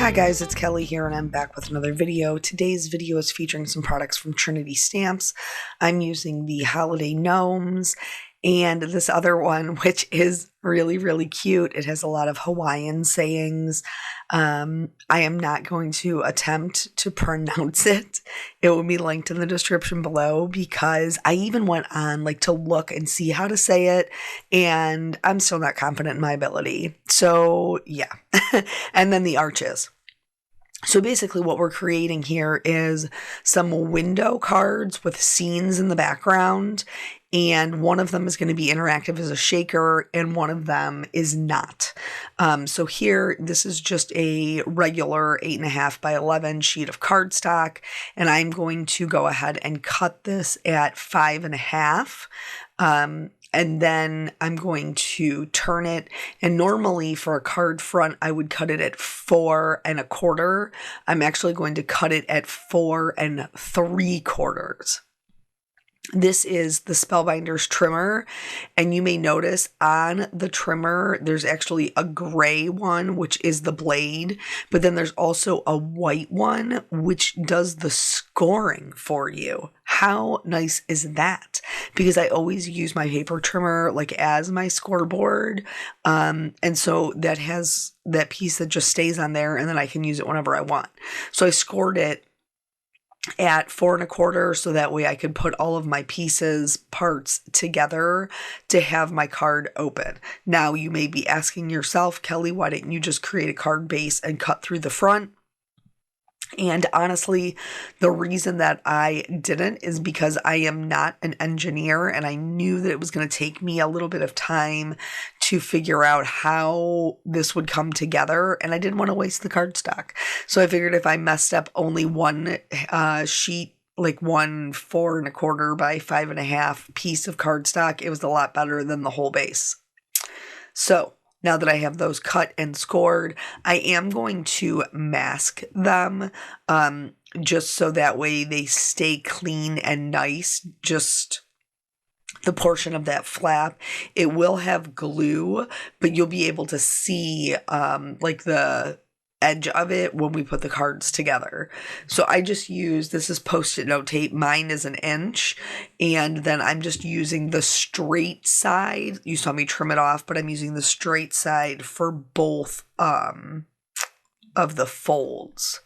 Hi guys, it's Kelly here and I'm back with another video. Today's video is featuring some products from Trinity Stamps. I'm using the Holiday Gnomes and this other one, which is really cute. It has a lot of Hawaiian sayings. I am not going to attempt to pronounce it. It will be linked in the description below because I even went on to look and see how to say it, and I'm still not confident in my ability. So yeah. And then the arches. So basically what we're creating here is some window cards with scenes in the background, and one of them is going to be interactive as a shaker and one of them is not. So here, this is just a regular 8.5 by 11 sheet of cardstock, and I'm going to go ahead and cut this at 5.5. And then I'm going to turn it, and normally for a card front, I would cut it at 4.25. I'm actually going to cut it at 4.75. This is the Spellbinders trimmer, and you may notice on the trimmer, there's actually a gray one, which is the blade, but then there's also a white one, which does the scoring for you. How nice is that? Because I always use my paper trimmer as my scoreboard, and so that has that piece that just stays on there, and then I can use it whenever I want. So I scored it at 4.25, so that way I could put all of my parts together to have my card open. Now you may be asking yourself, Kelly, why didn't you just create a card base and cut through the front? And honestly, the reason that I didn't is because I am not an engineer, and I knew that it was going to take me a little bit of time to figure out how this would come together, and I didn't want to waste the cardstock. So I figured if I messed up only one sheet, one 4.25 by 5.5 piece of cardstock, it was a lot better than the whole base. So now that I have those cut and scored, I am going to mask them just so that way they stay clean and nice. Just the portion of that flap, it will have glue, but you'll be able to see the edge of it when we put the cards together. So I just use, this is Post-it note tape. Mine is 1 inch, and then I'm just using the straight side. You saw me trim it off, but I'm using the straight side for both of the folds.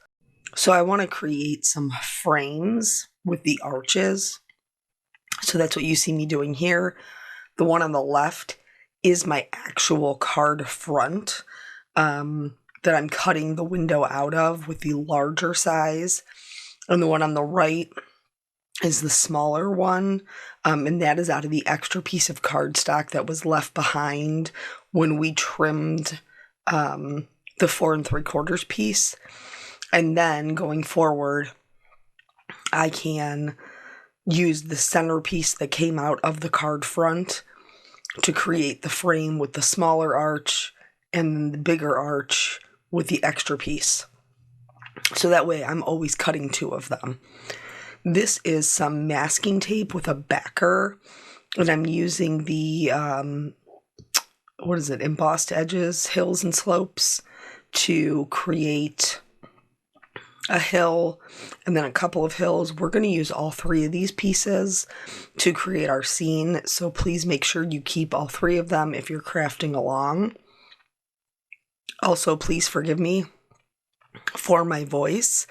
So I want to create some frames with the arches. So that's what you see me doing here. The one on the left is my actual card front that I'm cutting the window out of with the larger size. And the one on the right is the smaller one. And that is out of the extra piece of cardstock that was left behind when we trimmed the 4.75 piece. And then going forward, I can use the centerpiece that came out of the card front to create the frame with the smaller arch and the bigger arch with the extra piece. So that way I'm always cutting 2 of them. This is some masking tape with a backer, and I'm using the, embossed edges, hills and slopes, to create a hill and then a couple of hills. We're going to use all 3 of these pieces to create our scene, so please make sure you keep all 3 of them if you're crafting along. Also, please forgive me for my voice,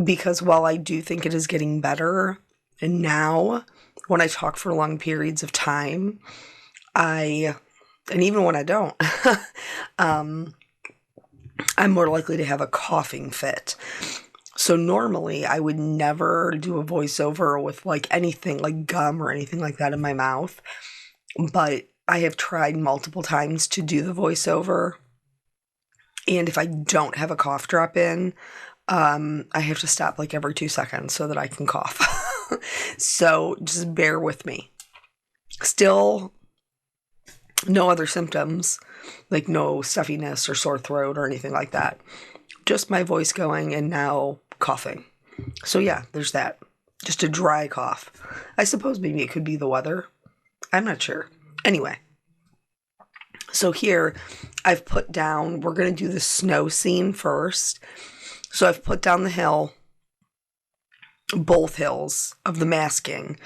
because while I do think it is getting better, and now when I talk for long periods of time, and even when I don't, I'm more likely to have a coughing fit. So normally I would never do a voiceover with anything like gum or anything like that in my mouth, but I have tried multiple times to do the voiceover, and if I don't have a cough drop in, I have to stop every 2 seconds so that I can cough. So just bear with me. Still, no other symptoms, no stuffiness or sore throat or anything like that. Just my voice going and now coughing. So yeah, there's that. Just a dry cough. I suppose maybe it could be the weather. I'm not sure. Anyway, So here I've put down, we're going to do the snow scene first. So I've put down the hill, both hills of the masking,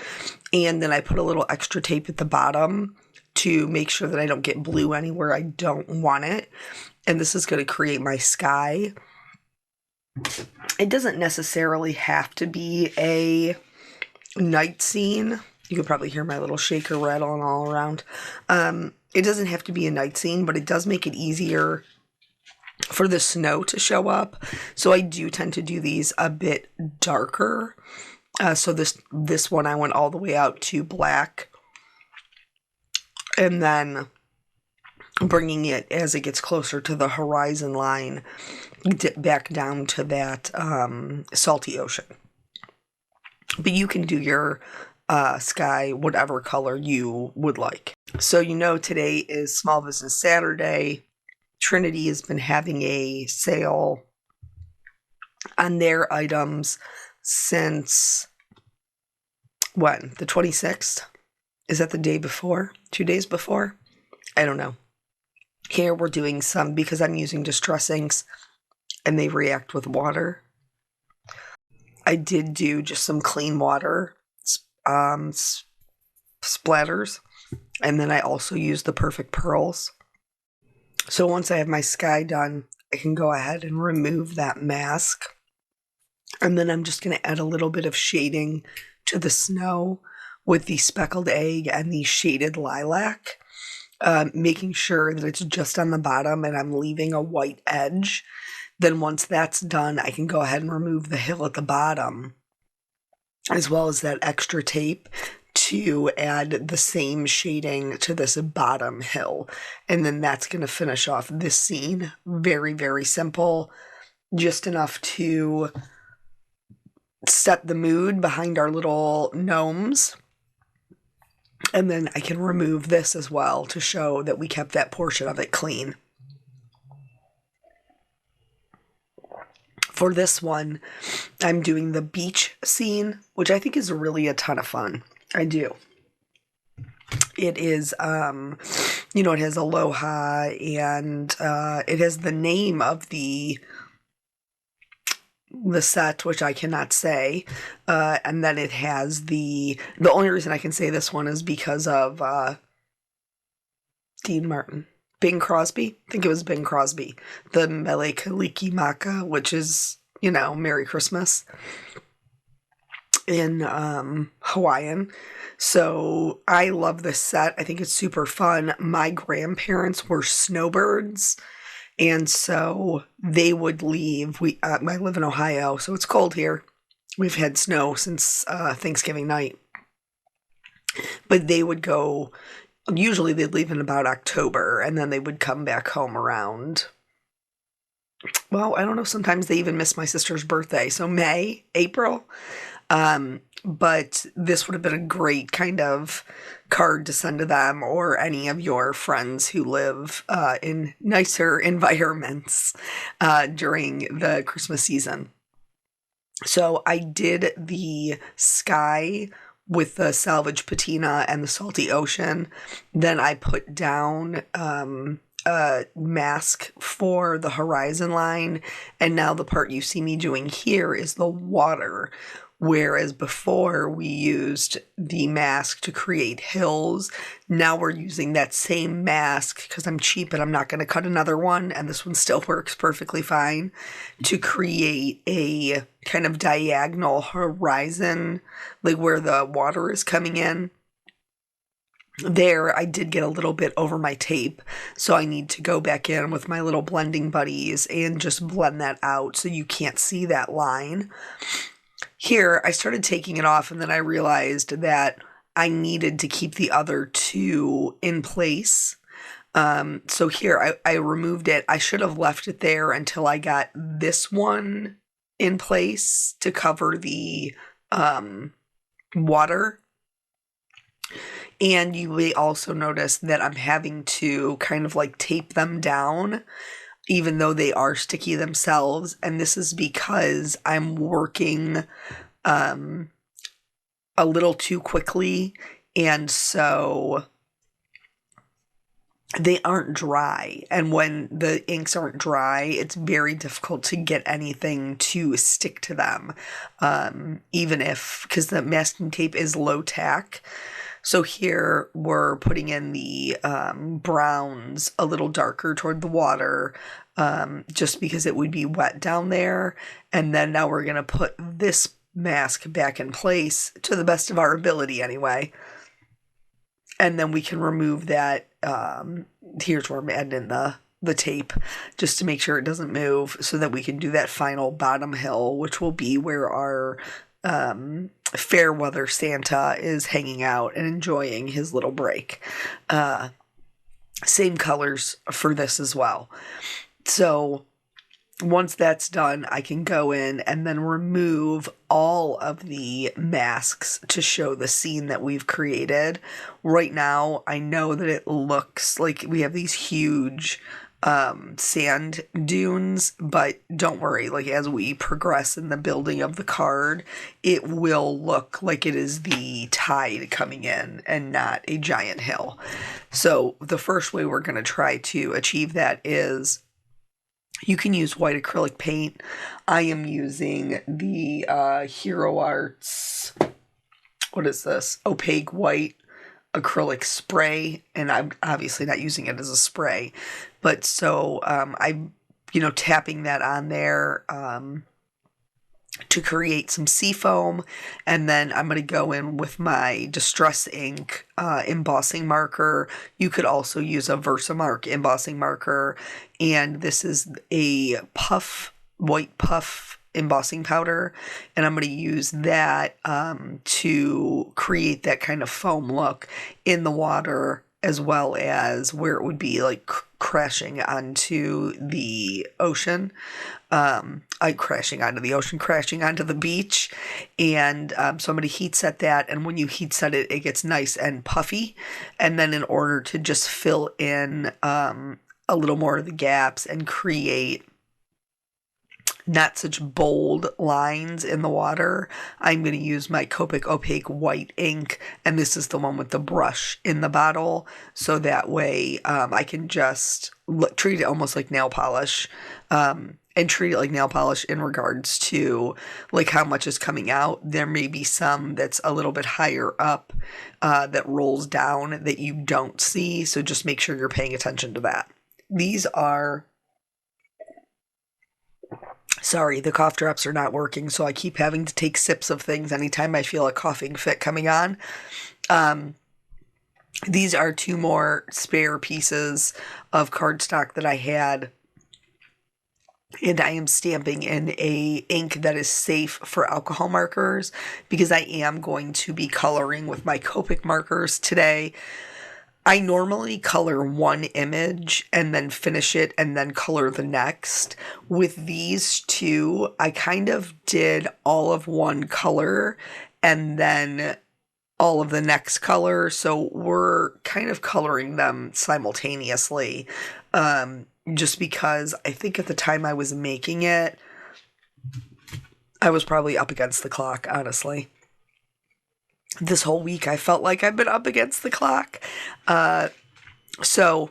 and then I put a little extra tape at the bottom to make sure that I don't get blue anywhere I don't want it. And this is going to create my sky. It doesn't necessarily have to be a night scene. You could probably hear my little shaker rattling all around. It doesn't have to be a night scene, but it does make it easier for the snow to show up. So I do tend to do these a bit darker. So this one I went all the way out to black, and then bringing it as it gets closer to the horizon line, dip back down to that salty ocean. But you can do your sky whatever color you would like. So today is Small Business Saturday. Trinity has been having a sale on their items since when? The 26th? Is that the day before? 2 days before? I don't know. Here we're doing some, because I'm using distress inks and they react with water. I did do just some clean water splatters, and then I also used the Perfect Pearls. So once I have my sky done, I can go ahead and remove that mask. And then I'm just going to add a little bit of shading to the snow with the speckled egg and the shaded lilac, making sure that it's just on the bottom and I'm leaving a white edge. Then once that's done, I can go ahead and remove the hill at the bottom, as well as that extra tape, to add the same shading to this bottom hill. And then that's going to finish off this scene. Very, very simple. Just enough to set the mood behind our little gnomes. And then I can remove this as well to show that we kept that portion of it clean. For this one, I'm doing the beach scene, which I think is really a ton of fun. I do. It is, it has aloha, and it has the name of the set, which I cannot say, and then it has the only reason I can say this one is because of Dean Martin. Bing Crosby? I think it was Bing Crosby. The Mele Kalikimaka, which is, Merry Christmas in Hawaiian. So I love this set. I think it's super fun. My grandparents were snowbirds, and so they would leave. I live in Ohio, so it's cold here. We've had snow since Thanksgiving night. But they would go, usually they'd leave in about October, and then they would come back home around, well, I don't know, sometimes they even miss my sister's birthday, so May, April. But this would have been a great kind of card to send to them or any of your friends who live in nicer environments during the Christmas season. So I did the sky with the salvage patina and the salty ocean. Then I put down a mask for the horizon line. And now the part you see me doing here is the water. Whereas before we used the mask to create hills, now we're using that same mask because I'm cheap and I'm not going to cut another one, and this one still works perfectly fine, to create a kind of diagonal horizon, like where the water is coming in. There, I did get a little bit over my tape, so I need to go back in with my little blending buddies and just blend that out so you can't see that line. Here, I started taking it off, and then I realized that I needed to keep the other two in place. So here, I removed it. I should have left it there until I got this one in place to cover the water. And you may also notice that I'm having to kind of like tape them down, even though they are sticky themselves. And this is because I'm working a little too quickly. And so they aren't dry. And when the inks aren't dry, it's very difficult to get anything to stick to them. Even if, because the masking tape is low tack. So here we're putting in the browns a little darker toward the water, just because it would be wet down there. And then now we're going to put this mask back in place to the best of our ability anyway. And then we can remove that. Here's where I'm adding in the tape just to make sure it doesn't move, so that we can do that final bottom hill, which will be where our fair weather Santa is hanging out and enjoying his little break. Same colors for this as well. So once that's done, I can go in and then remove all of the masks to show the scene that we've created. Right now, I know that it looks like we have these huge sand dunes, but don't worry, like as we progress in the building of the card, it will look like it is the tide coming in and not a giant hill. So the first way we're going to try to achieve that is you can use white acrylic paint. I am using the Hero Arts, what is this? Opaque white acrylic spray, and I'm obviously not using it as a spray. But so I'm, tapping that on there to create some seafoam, and then I'm going to go in with my Distress ink embossing marker. You could also use a Versamark embossing marker, and this is a white puff embossing powder, and I'm going to use that to create that kind of foam look in the water, as well as where it would be like crashing onto the ocean. Crashing onto the beach. And so I'm going to heat set that. And when you heat set it, it gets nice and puffy. And then in order to just fill in a little more of the gaps and create not such bold lines in the water, I'm going to use my Copic Opaque white ink, and this is the one with the brush in the bottle, so that way I can just treat it almost like nail polish, and treat it like nail polish in regards to like how much is coming out. There may be some that's a little bit higher up that rolls down that you don't see, so just make sure you're paying attention to that. These are... Sorry, the cough drops are not working, so I keep having to take sips of things anytime I feel a coughing fit coming on. These are two more spare pieces of cardstock that I had, and I am stamping in a ink that is safe for alcohol markers, because I am going to be coloring with my Copic markers today. I normally color one image and then finish it and then color the next. With these two, I kind of did all of one color and then all of the next color. So we're kind of coloring them simultaneously. Just because I think at the time I was making it, I was probably up against the clock, honestly. This whole week, I felt like I've been up against the clock. So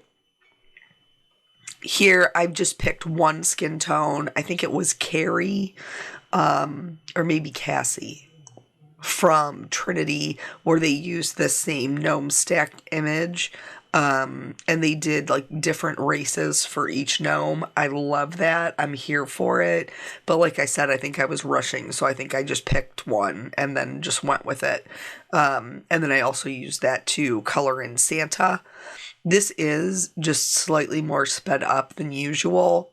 here I've just picked one skin tone. I think it was Carrie, or maybe Cassie from Trinity, where they used the same gnome stack image. And they did like different races for each gnome. I love that. I'm here for it. But like I said, I think I was rushing, so I think I just picked one and then just went with it. And then I also used that to color in Santa. This is just slightly more sped up than usual.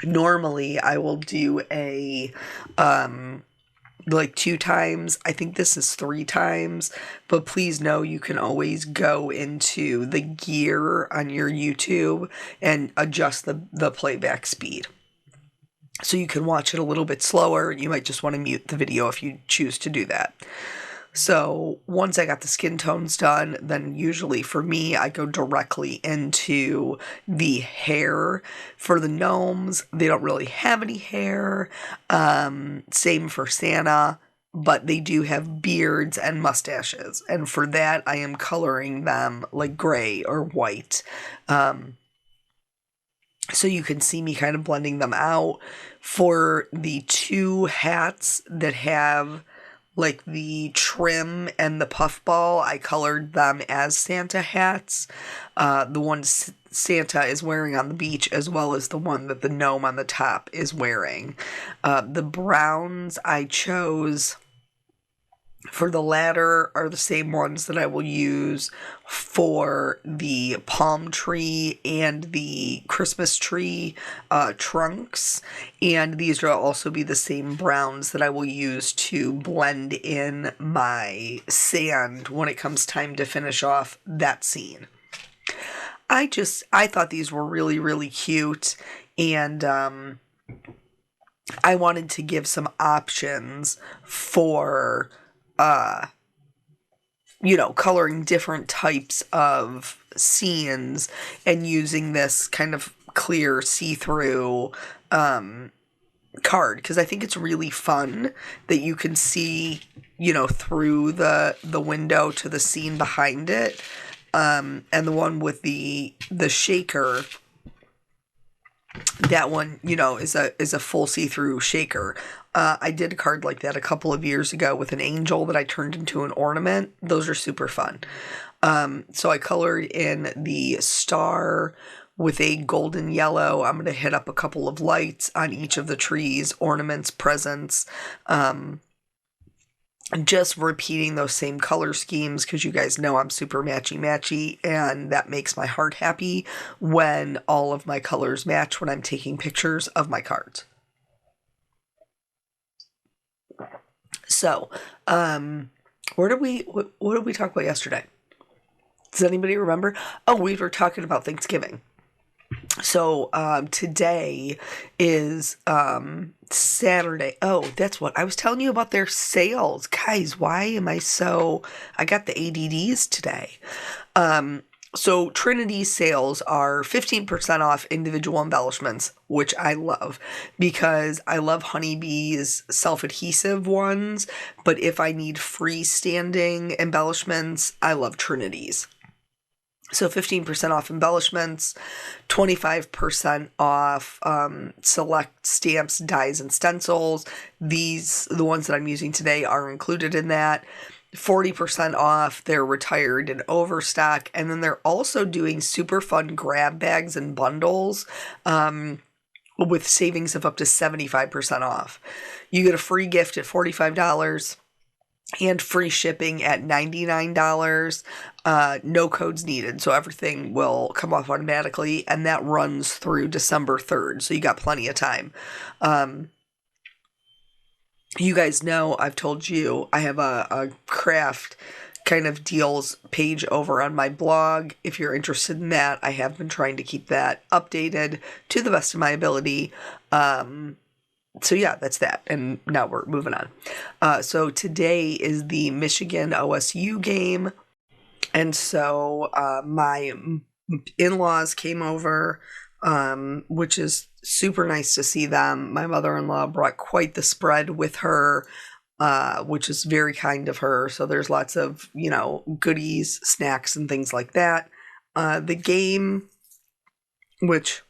Normally, I will do a like 2 times. I think this is 3 times, but please know you can always go into the gear on your YouTube and adjust the playback speed. So you can watch it a little bit slower. You might just want to mute the video if you choose to do that. So once I got the skin tones done, then usually for me, I go directly into the hair. For the gnomes, they don't really have any hair. Same for Santa. but they do have beards and mustaches. And for that, I am coloring them like gray or white. So you can see me kind of blending them out. For the two hats that have like the trim and the puffball, I colored them as Santa hats. The one Santa is wearing on the beach, as well as the one that the gnome on the top is wearing. The browns I chose for the latter are the same ones that I will use for the palm tree and the Christmas tree trunks. And these will also be the same browns that I will use to blend in my sand when it comes time to finish off that scene. I thought these were really, really cute, and I wanted to give some options for coloring different types of scenes and using this kind of clear see-through card, because I think it's really fun that you can see, through the window to the scene behind it. And the one with the shaker, that one, is a full see-through shaker. I did a card like that a couple of years ago with an angel that I turned into an ornament. Those are super fun. So I colored in the star with a golden yellow. I'm going to hit up a couple of lights on each of the trees, ornaments, presents. Just repeating those same color schemes, because you guys know I'm super matchy, and that makes my heart happy when all of my colors match when I'm taking pictures of my cards. So, what did we talk about yesterday? Does anybody remember? Oh, we were talking about Thanksgiving. So, today is, Saturday. Oh, that's what I was telling you about, their sales. Guys, why am I got the ADDs today. So Trinity sales are 15% off individual embellishments, which I love, because I love Honeybee's self-adhesive ones, but if I need freestanding embellishments, I love Trinity's. So 15% off embellishments, 25% off select stamps, dies, and stencils. The ones that I'm using today are included in that. 40% off their retired and overstock. And then they're also doing super fun grab bags and bundles with savings of up to 75% off. You get a free gift at $45 and free shipping at $99. No codes needed, so everything will come off automatically, and that runs through December 3rd, so you got plenty of time. You guys know, I've told you, I have a craft kind of deals page over on my blog. If you're interested in that, I have been trying to keep that updated to the best of my ability. So yeah, that's that. And now we're moving on. So today is the Michigan OSU game. And so my in-laws came over, which is super nice to see them. My mother-in-law brought quite the spread with her, which is very kind of her. So there's lots of, goodies, snacks, and things like that. The game, which,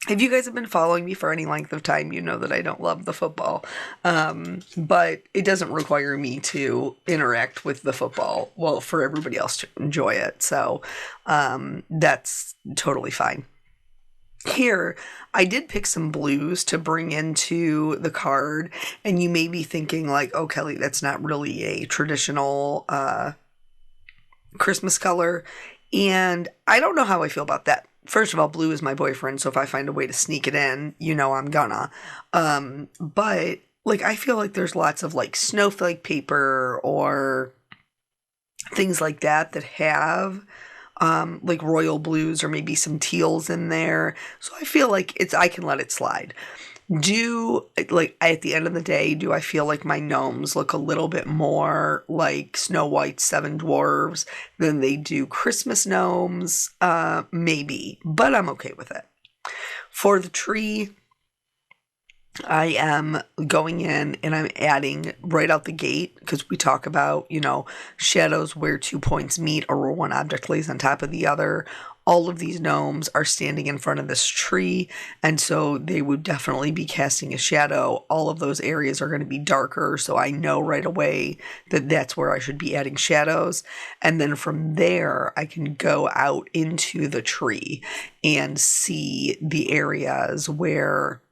if you guys have been following me for any length of time, you know that I don't love the football. But it doesn't require me to interact with the football, well, for everybody else to enjoy it. So that's totally fine. Here, I did pick some blues to bring into the card, and you may be thinking like, oh, Kelly, that's not really a traditional Christmas color, and I don't know how I feel about that. First of all, blue is my boyfriend, so if I find a way to sneak it in, I'm gonna. But, I feel like there's lots of, snowflake paper or things like that have royal blues or maybe some teals in there. So I feel like I can let it slide. At the end of the day, do I feel like my gnomes look a little bit more like Snow White's Seven Dwarves than they do Christmas gnomes? Maybe, but I'm okay with it. For the tree, I am going in and I'm adding right out the gate, because we talk about, shadows where 2 points meet or where one object lays on top of the other. All of these gnomes are standing in front of this tree, and so they would definitely be casting a shadow. All of those areas are going to be darker, so I know right away that that's where I should be adding shadows. And then from there, I can go out into the tree and see the areas where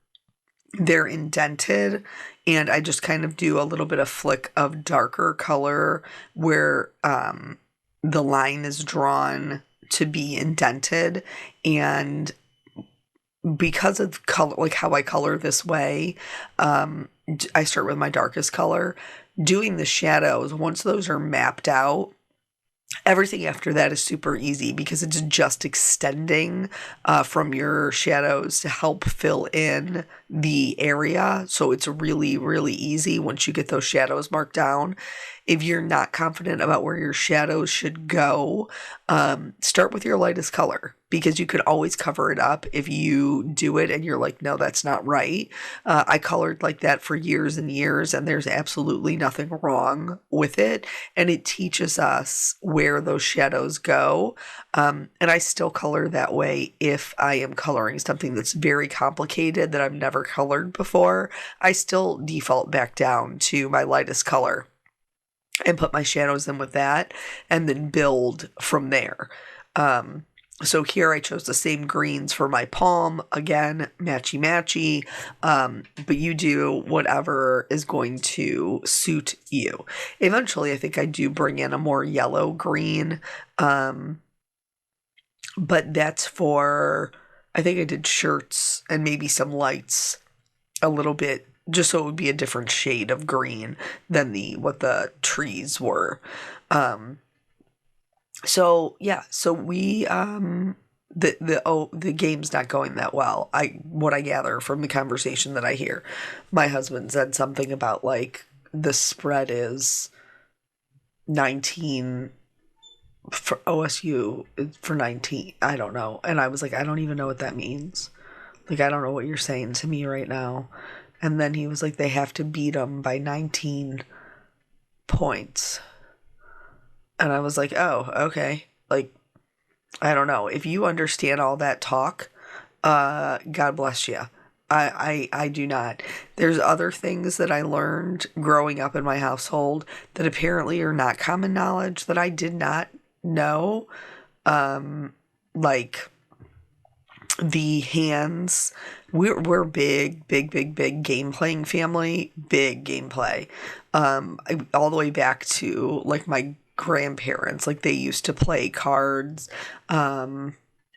they're indented, and I just kind of do a little bit of flick of darker color where the line is drawn to be indented. And because of color, like how I color this way, I start with my darkest color. Doing the shadows, once those are mapped out, everything after that is super easy, because it's just extending from your shadows to help fill in the area. So it's really, really easy once you get those shadows marked down. If you're not confident about where your shadows should go, start with your lightest color, because you could always cover it up if you do it and you're like, no, that's not right. I colored like that for years and years, and there's absolutely nothing wrong with it. And it teaches us where those shadows go. And I still color that way if I am coloring something that's very complicated that I've never colored before. I still default back down to my lightest color and put my shadows in with that, and then build from there. So here I chose the same greens for my palm. Again, matchy. But you do whatever is going to suit you. Eventually, I think I do bring in a more yellow green. But that's for, I think I did shirts and maybe some lights a little bit, just so it would be a different shade of green than what the trees were. So we the game's not going that well. What I gather from the conversation that I hear, my husband said something about like the spread is 19 for OSU for 19. I don't know. And I was like, I don't even know what that means. Like, I don't know what you're saying to me right now. And then he was like, they have to beat them by 19 points. And I was like, oh, okay. Like, I don't know. If you understand all that talk, God bless you. I do not. There's other things that I learned growing up in my household that apparently are not common knowledge that I did not know. Like the hands. We're big game playing family. Big gameplay. All the way back to like my grandparents. Like they used to play cards.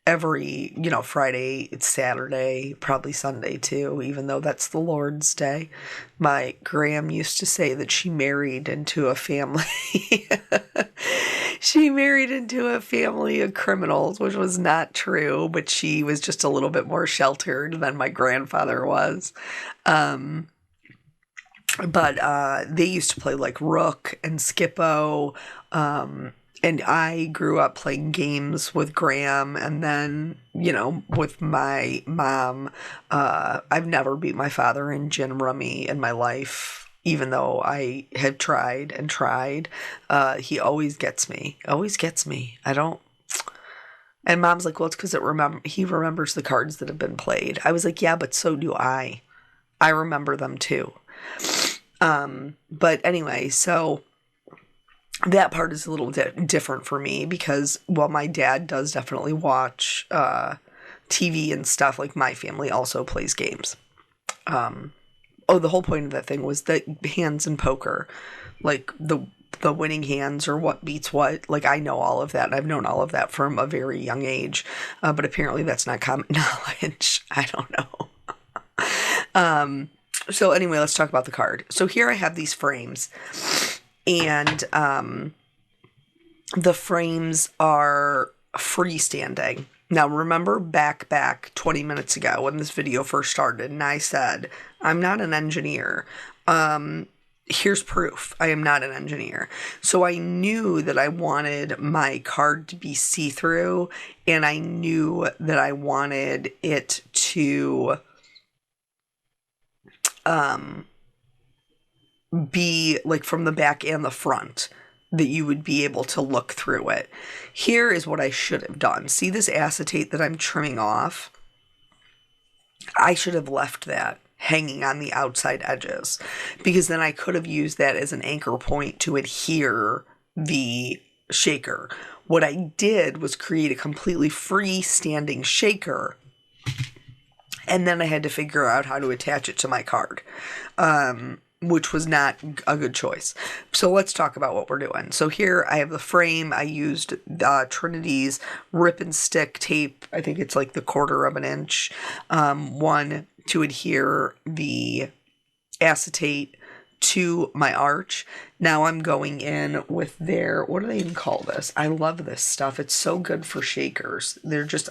Every, Friday, it's Saturday, probably Sunday too, even though that's the Lord's Day. My gram used to say that she married into a family. She married into a family of criminals, which was not true, but she was just a little bit more sheltered than my grandfather was. But they used to play like Rook and Skippo. And I grew up playing games with Graham, and then, with my mom. I've never beat my father in gin rummy in my life, even though I have tried and tried. He always gets me. Always gets me. I don't. And Mom's like, well, it's because he remembers the cards that have been played. I was like, yeah, but so do I. I remember them too. But anyway, so that part is a little different for me because, while my dad does definitely watch TV and stuff, like my family also plays games. The whole point of that thing was that hands in poker, like the winning hands or what beats what, like I know all of that, and I've known all of that from a very young age, but apparently that's not common knowledge. I don't know. So anyway, let's talk about the card. So here I have these frames, and the frames are freestanding. Now, remember back 20 minutes ago when this video first started, and I said, I'm not an engineer. Here's proof. I am not an engineer. So I knew that I wanted my card to be see-through, and I knew that I wanted it to be like from the back and the front, that you would be able to look through it. Here is what I should have done. See this acetate that I'm trimming off? I should have left that hanging on the outside edges, because then I could have used that as an anchor point to adhere the shaker. What I did was create a completely freestanding shaker, and then I had to figure out how to attach it to my card, which was not a good choice. So let's talk about what we're doing. So here I have the frame. I used Trinity's rip and stick tape. I think it's like the 1/4 of an inch one to adhere the acetate to my arch. Now I'm going in with their, what do they even call this? I love this stuff. It's so good for shakers.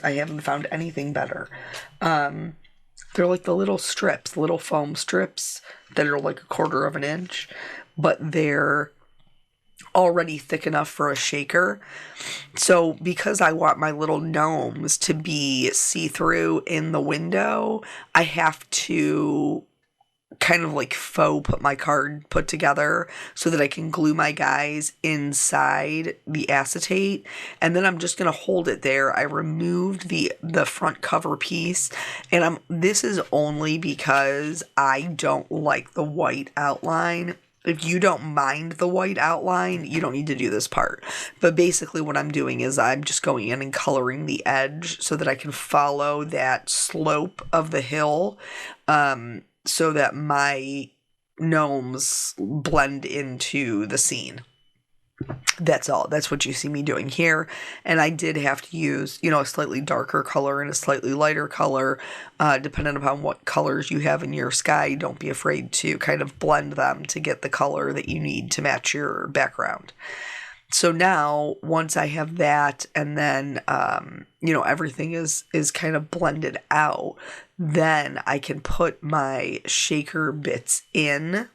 I haven't found anything better. They're like the little strips, little foam strips that are like 1/4 of an inch, but they're already thick enough for a shaker. So because I want my little gnomes to be see-through in the window, I have to kind of like faux put my card put together so that I can glue my guys inside the acetate, and then I'm just going to hold it there. I removed the front cover piece, and this is only because I don't like the white outline. If you don't mind the white outline, you don't need to do this part. But basically what I'm doing is I'm just going in and coloring the edge so that I can follow that slope of the hill, so that my gnomes blend into the scene. That's all. That's what you see me doing here. And I did have to use, a slightly darker color and a slightly lighter color, depending upon what colors you have in your sky. Don't be afraid to kind of blend them to get the color that you need to match your background. So now, once I have that, and then, everything is kind of blended out, then I can put my shaker bits in.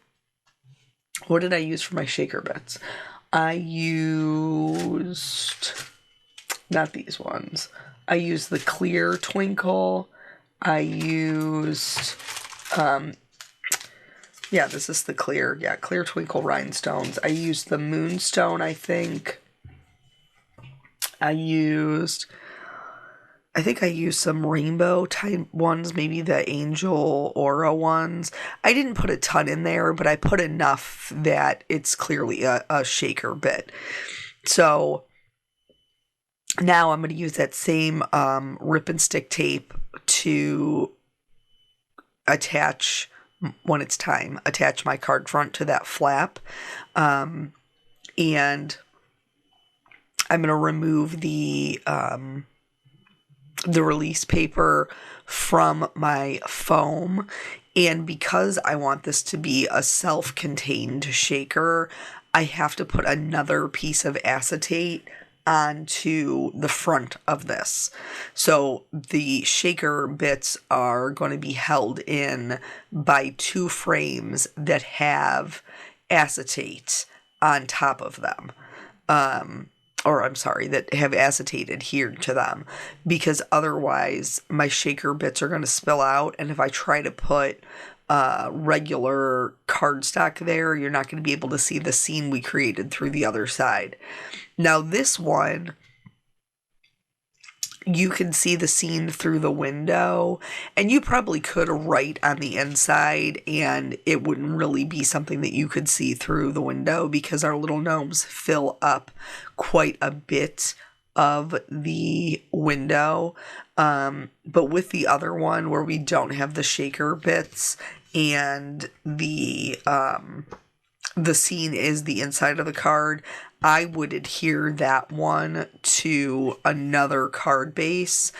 What did I use for my shaker bits? I used, not these ones. I used the clear twinkle. I used, this is the clear twinkle rhinestones. I used the moonstone, I think. I think I used some rainbow type ones, maybe the angel aura ones. I didn't put a ton in there, but I put enough that it's clearly a shaker bit. So now I'm going to use that same rip and stick tape to attach, when it's time, attach my card front to that flap. And I'm going to remove the release paper from my foam. And because I want this to be a self-contained shaker, I have to put another piece of acetate onto the front of this. So the shaker bits are going to be held in by 2 frames that have acetate on top of them. That have acetate adhered to them, because otherwise my shaker bits are going to spill out, and if I try to put regular cardstock there, you're not going to be able to see the scene we created through the other side. Now this one, you can see the scene through the window, and you probably could write on the inside and it wouldn't really be something that you could see through the window, because our little gnomes fill up quite a bit of the window. But with the other one, where we don't have the shaker bits and the scene is the inside of the card, I would adhere that one to another card base.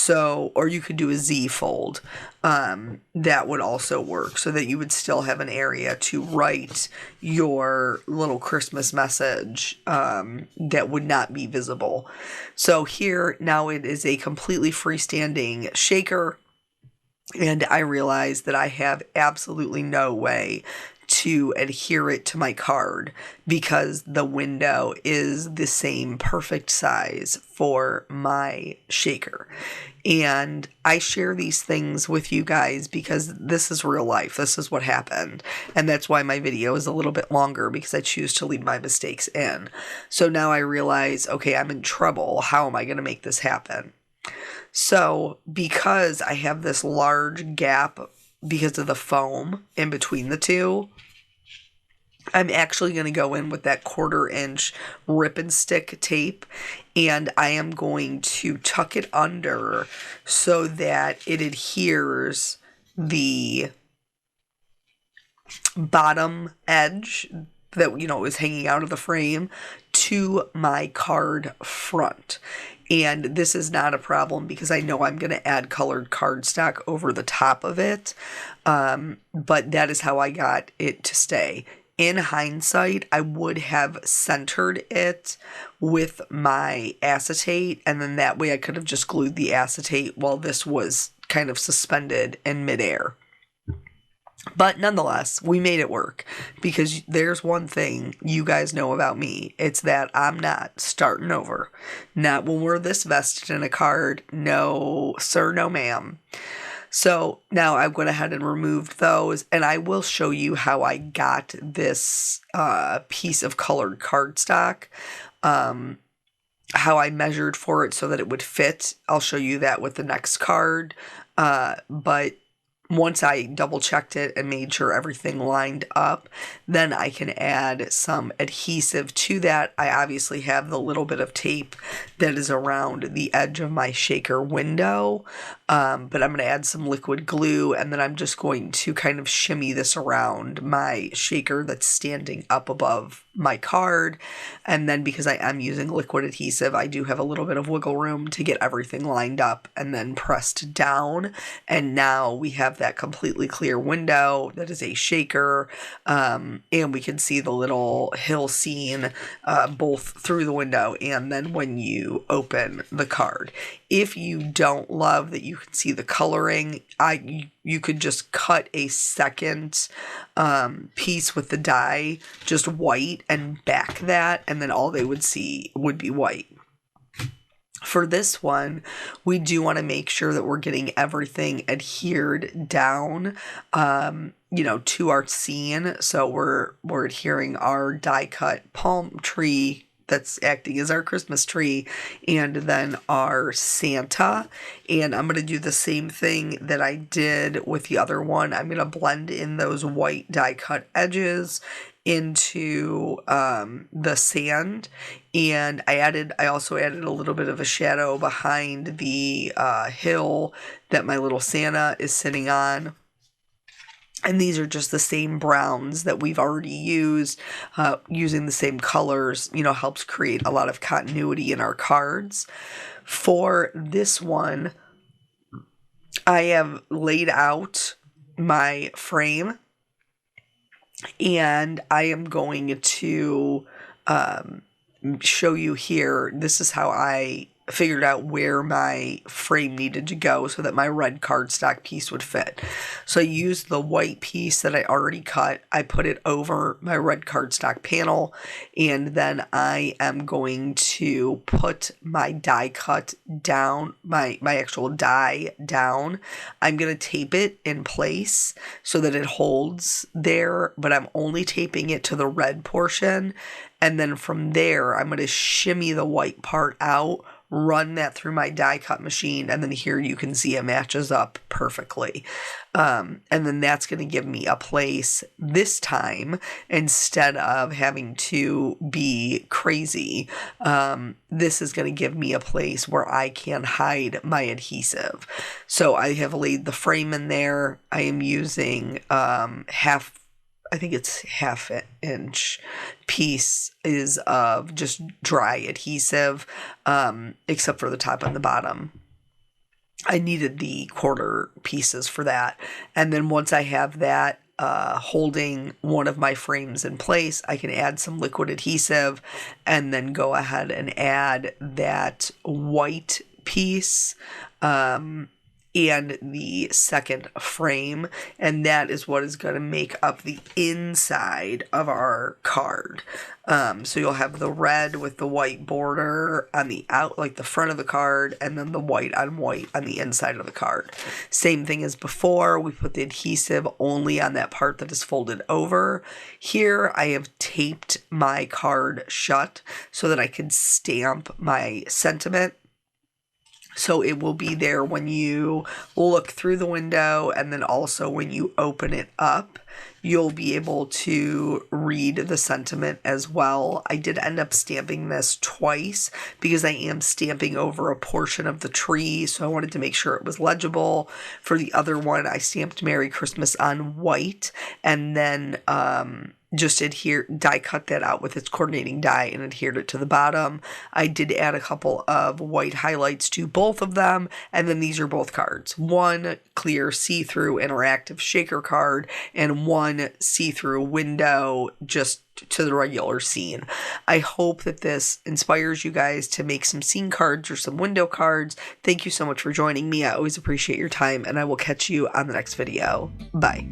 Or you could do a Z fold. That would also work, so that you would still have an area to write your little Christmas message that would not be visible. So here, now it is a completely freestanding shaker. And I realize that I have absolutely no way to adhere it to my card because the window is the same perfect size for my shaker. And I share these things with you guys because this is real life. This is what happened. And that's why my video is a little bit longer, because I choose to leave my mistakes in. So now I realize, okay, I'm in trouble. How am I going to make this happen? So because I have this large gap because of the foam in between the two, I'm actually going to go in with that 1/4 inch rip and stick tape, and I am going to tuck it under so that it adheres the bottom edge that, you know, is hanging out of the frame to my card front. And this is not a problem because I know I'm going to add colored cardstock over the top of it. But that is how I got it to stay. In hindsight, I would have centered it with my acetate, and then that way I could have just glued the acetate while this was kind of suspended in midair. But nonetheless, we made it work, because there's one thing you guys know about me. It's that I'm not starting over. Not when we're this vested in a card. No, sir, no, ma'am. So now I've gone ahead and removed those, and I will show you how I got this piece of colored cardstock, how I measured for it so that it would fit. I'll show you that with the next card, but once I double checked it and made sure everything lined up, then I can add some adhesive to that. I obviously have the little bit of tape that is around the edge of my shaker window, but I'm going to add some liquid glue, and then I'm just going to kind of shimmy this around my shaker that's standing up above my card. And then because I am using liquid adhesive, I do have a little bit of wiggle room to get everything lined up and then pressed down. And now we have that completely clear window that is a shaker, and we can see the little hill scene both through the window and then when you open the card. If you don't love that you can see the coloring, you could just cut a second piece with the die, just white, and back that, and then all they would see would be white. For this one, we do want to make sure that we're getting everything adhered down, to our scene. So we're adhering our die cut palm tree that's acting as our Christmas tree, and then our Santa. And I'm going to do the same thing that I did with the other one. I'm going to blend in those white die cut edges into the sand, and I also added a little bit of a shadow behind the hill that my little Santa is sitting on. And these are just the same browns that we've already used. Using the same colors, helps create a lot of continuity in our cards. For this one, I have laid out my frame, and I am going to show you here. This is how I figured out where my frame needed to go so that my red cardstock piece would fit. So I used the white piece that I already cut. I put it over my red cardstock panel, and then I am going to put my die cut down, my actual die down. I'm going to tape it in place so that it holds there, but I'm only taping it to the red portion. And then from there, I'm going to shimmy the white part out, run that through my die cut machine, and then here you can see it matches up perfectly. And then that's going to give me a place this time, instead of having to be crazy. This is going to give me a place where I can hide my adhesive. So I have laid the frame in there. I am using half inch piece is of just dry adhesive, except for the top and the bottom. I needed the 1/4 pieces for that. And then once I have that holding one of my frames in place, I can add some liquid adhesive and then go ahead and add that white piece, and the second frame, and that is what is going to make up the inside of our card. So you'll have the red with the white border on the like the front of the card, and then the white on white on the inside of the card. Same thing as before, we put the adhesive only on that part that is folded over. Here I have taped my card shut so that I can stamp my sentiment. So it will be there when you look through the window, and then also when you open it up, you'll be able to read the sentiment as well. I did end up stamping this twice because I am stamping over a portion of the tree, so I wanted to make sure it was legible. For the other one, I stamped Merry Christmas on white, and then just die cut that out with its coordinating die and adhered it to the bottom. I did add a couple of white highlights to both of them, and then these are both cards. One clear see-through interactive shaker card, and one see-through window just to the regular scene. I hope that this inspires you guys to make some scene cards or some window cards. Thank you so much for joining me. I always appreciate your time, and I will catch you on the next video. Bye.